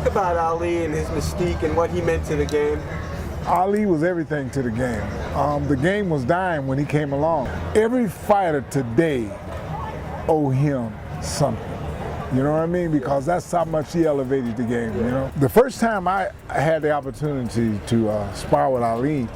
about Ali and his mystique and what he meant to the game. Ali was everything to the game. The game was dying when he came along. Every fighter today owe him something. You know what I mean? Because that's how much he elevated the game, you know? The first time I had the opportunity to spar with Ali,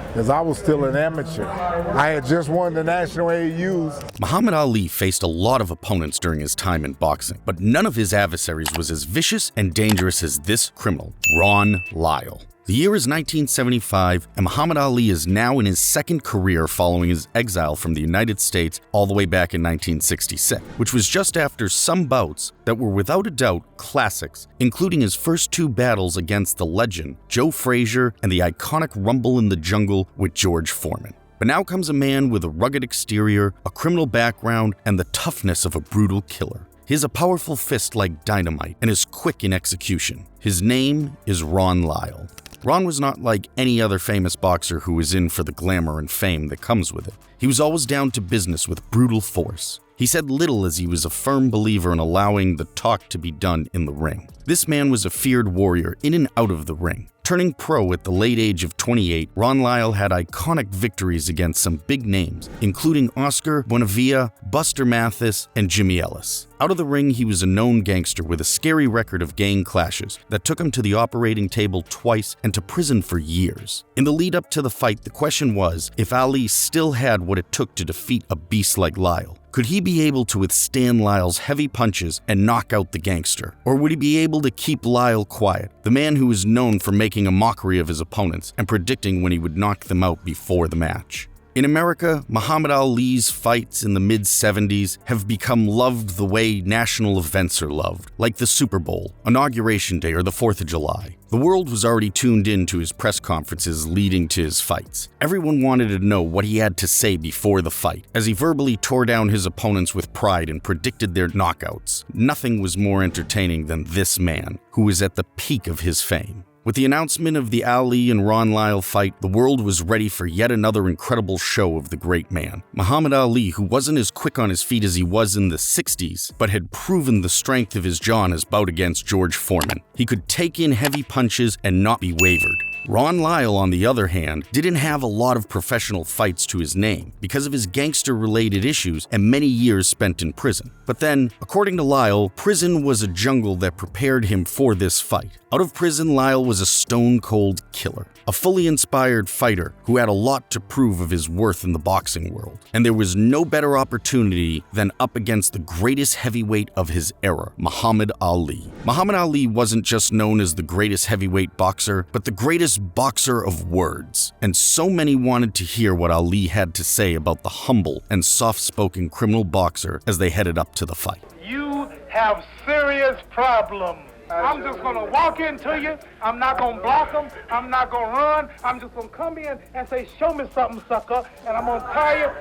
because I was still an amateur. I had just won the national AUs. Muhammad Ali faced a lot of opponents during his time in boxing, but none of his adversaries was as vicious and dangerous as this criminal, Ron Lyle. The year is 1975, and Muhammad Ali is now in his second career following his exile from the United States all the way back in 1966, which was just after some bouts that were without a doubt classics, including his first two battles against the legend Joe Frazier and the iconic Rumble in the Jungle with George Foreman. But now comes a man with a rugged exterior, a criminal background, and the toughness of a brutal killer. He has a powerful fist like dynamite and is quick in execution. His name is Ron Lyle. Ron was not like any other famous boxer who was in for the glamour and fame that comes with it. He was always down to business with brutal force. He said little as he was a firm believer in allowing the talk to be done in the ring. This man was a feared warrior in and out of the ring. Turning pro at the late age of 28, Ron Lyle had iconic victories against some big names, including Oscar Bonavia, Buster Mathis, and Jimmy Ellis. Out of the ring, he was a known gangster with a scary record of gang clashes that took him to the operating table twice and to prison for years. In the lead up to the fight, the question was if Ali still had what it took to defeat a beast like Lyle. Could he be able to withstand Lyle's heavy punches and knock out the gangster? Or would he be able to keep Lyle quiet, the man who was known for making a mockery of his opponents and predicting when he would knock them out before the match? In America, Muhammad Ali's fights in the mid-70s have become loved the way national events are loved, like the Super Bowl, Inauguration Day, or the 4th of July. The world was already tuned in to his press conferences leading to his fights. Everyone wanted to know what he had to say before the fight, as he verbally tore down his opponents with pride and predicted their knockouts. Nothing was more entertaining than this man, who was at the peak of his fame. With the announcement of the Ali and Ron Lyle fight, the world was ready for yet another incredible show of the great man. Muhammad Ali, who wasn't as quick on his feet as he was in the 60s, but had proven the strength of his jaw in his bout against George Foreman. He could take in heavy punches and not be wavered. Ron Lyle, on the other hand, didn't have a lot of professional fights to his name because of his gangster-related issues and many years spent in prison. But then, according to Lyle, prison was a jungle that prepared him for this fight. Out of prison, Lyle was a stone-cold killer, a fully inspired fighter who had a lot to prove of his worth in the boxing world. And there was no better opportunity than up against the greatest heavyweight of his era, Muhammad Ali. Muhammad Ali wasn't just known as the greatest heavyweight boxer, but the greatest boxer of words. And so many wanted to hear what Ali had to say about the humble and soft-spoken criminal boxer as they headed up to the fight. You have serious problems. I'm just going to walk into you. I'm not going to block them. I'm not going to run. I'm just going to come in and say, show me something, sucker. And I'm going to tell you,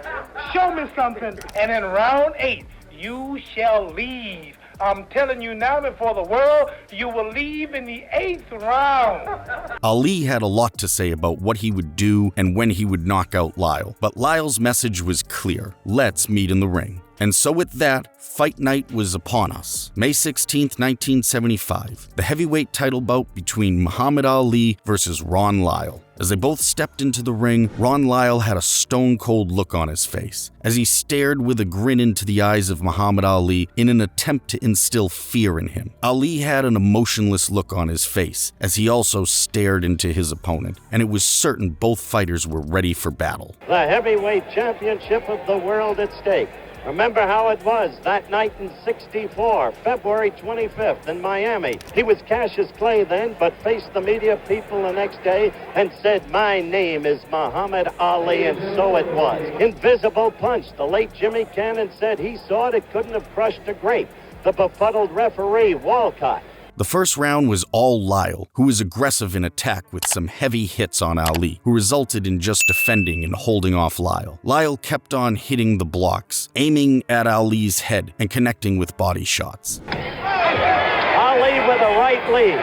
show me something. And in round 8, you shall leave. I'm telling you now before the world, you will leave in the 8th round. Ali had a lot to say about what he would do and when he would knock out Lyle. But Lyle's message was clear. Let's meet in the ring. And so with that, fight night was upon us. May 16th, 1975, the heavyweight title bout between Muhammad Ali versus Ron Lyle. As they both stepped into the ring, Ron Lyle had a stone-cold look on his face, as he stared with a grin into the eyes of Muhammad Ali in an attempt to instill fear in him. Ali had an emotionless look on his face, as he also stared into his opponent, and it was certain both fighters were ready for battle. The heavyweight championship of the world at stake. Remember how it was that night in '64, February 25th in Miami. He was Cassius Clay then, but faced the media people the next day and said, "My name is Muhammad Ali," and so it was. Invisible punch. The late Jimmy Cannon said he saw it couldn't have crushed a grape. The befuddled referee, Walcott. The first round was all Lyle, who was aggressive in attack with some heavy hits on Ali, who resulted in just defending and holding off Lyle. Lyle kept on hitting the blocks, aiming at Ali's head and connecting with body shots. Ali with a right lead.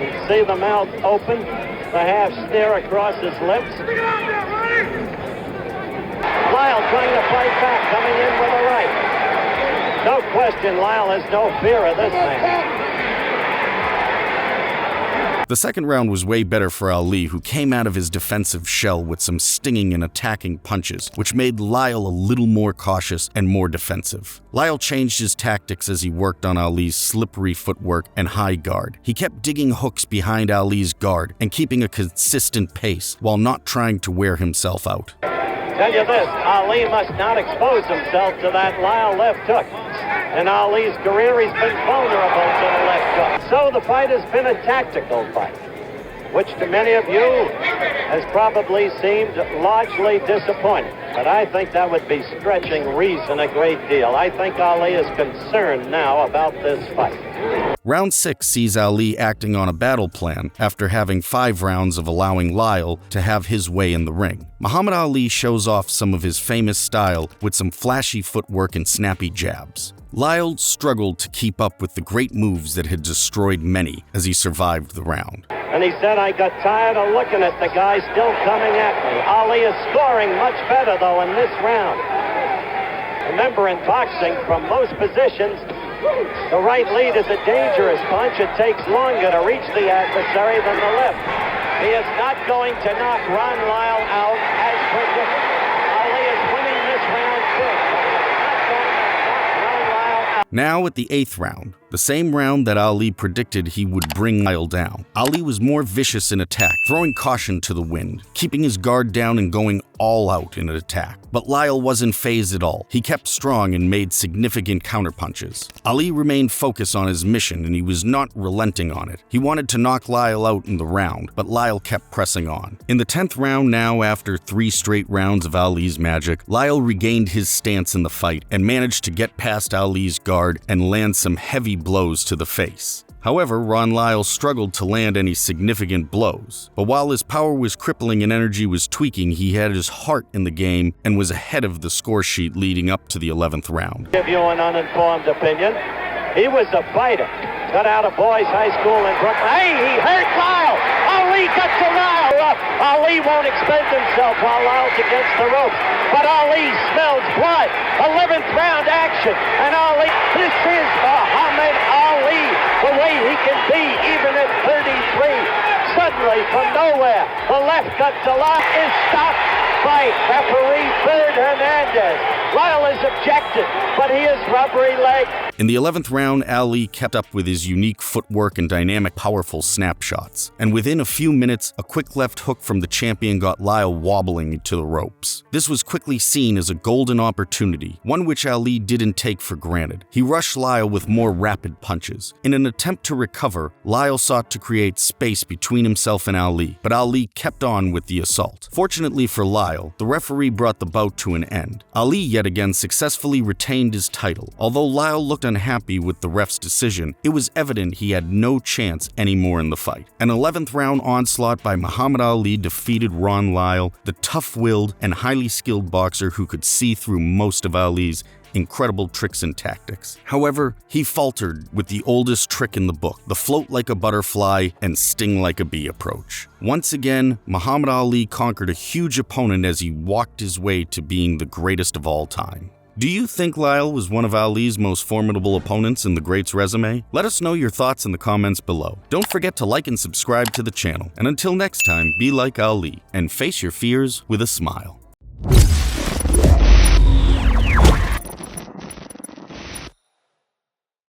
You see the mouth open, the half stare across his lips. question, Lyle has no fear of this man. The second round was way better for Ali, who came out of his defensive shell with some stinging and attacking punches, which made Lyle a little more cautious and more defensive. Lyle changed his tactics as he worked on Ali's slippery footwork and high guard. He kept digging hooks behind Ali's guard and keeping a consistent pace while not trying to wear himself out. Tell you this, Ali must not expose himself to that Lyle left hook. In Ali's career, he's been vulnerable to the left hook. So the fight has been a tactical fight, which to many of you has probably seemed largely disappointing. But I think that would be stretching reason a great deal. I think Ali is concerned now about this fight. Round 6 sees Ali acting on a battle plan after having 5 rounds of allowing Lyle to have his way in the ring. Muhammad Ali shows off some of his famous style with some flashy footwork and snappy jabs. Lyle struggled to keep up with the great moves that had destroyed many as he survived the round. And he said, I got tired of looking at the guy still coming at me. Ali is scoring much better, though, in this round. Remember, in boxing, from most positions, the right lead is a dangerous punch. It takes longer to reach the adversary than the left. He is not going to knock Ron Lyle out as predicted. Ali is winning this round big. Not going to knock Ron Lyle out. Now at the 8th round, the same round that Ali predicted he would bring Lyle down, Ali was more vicious in attack, throwing caution to the wind, keeping his guard down and going all out in an attack. But Lyle wasn't fazed at all. He kept strong and made significant counterpunches. Ali remained focused on his mission and he was not relenting on it. He wanted to knock Lyle out in the round, but Lyle kept pressing on. In the 10th round now, after 3 straight rounds of Ali's magic, Lyle regained his stance in the fight and managed to get past Ali's guard and land some heavy blows to the face. However, Ron Lyle struggled to land any significant blows. But while his power was crippling and energy was tweaking, he had his heart in the game and was ahead of the score sheet leading up to the 11th round. Give you an uninformed opinion. He was a fighter. Got out of boys' high school in Brooklyn. Hey, he hurt Lyle. Ali got to Lyle up. Ali won't expend himself while Lyle's against the ropes. But Ali smells blood. 11th round action. And Ali, this is Muhammad Ali, the way he can be even at 33. Suddenly, from nowhere, the left gut to lock is stopped by referee Bird Hernandez. Lyle is objected, but he is rubbery leg. In the 11th round, Ali kept up with his unique footwork and dynamic, powerful snapshots. And within a few minutes, a quick left hook from the champion got Lyle wobbling to the ropes. This was quickly seen as a golden opportunity, one which Ali didn't take for granted. He rushed Lyle with more rapid punches. In an attempt to recover, Lyle sought to create space between himself and Ali, but Ali kept on with the assault. Fortunately for Lyle, the referee brought the bout to an end. Ali yet again successfully retained his title. Although Lyle looked unhappy with the ref's decision, it was evident he had no chance anymore in the fight. An 11th round onslaught by Muhammad Ali defeated Ron Lyle, the tough-willed and highly skilled boxer who could see through most of Ali's incredible tricks and tactics. However, he faltered with the oldest trick in the book, the float like a butterfly and sting like a bee approach. Once again, Muhammad Ali conquered a huge opponent as he walked his way to being the greatest of all time. Do you think Lyle was one of Ali's most formidable opponents in the great's resume? Let us know your thoughts in the comments below. Don't forget to like and subscribe to the channel. And until next time, be like Ali and face your fears with a smile.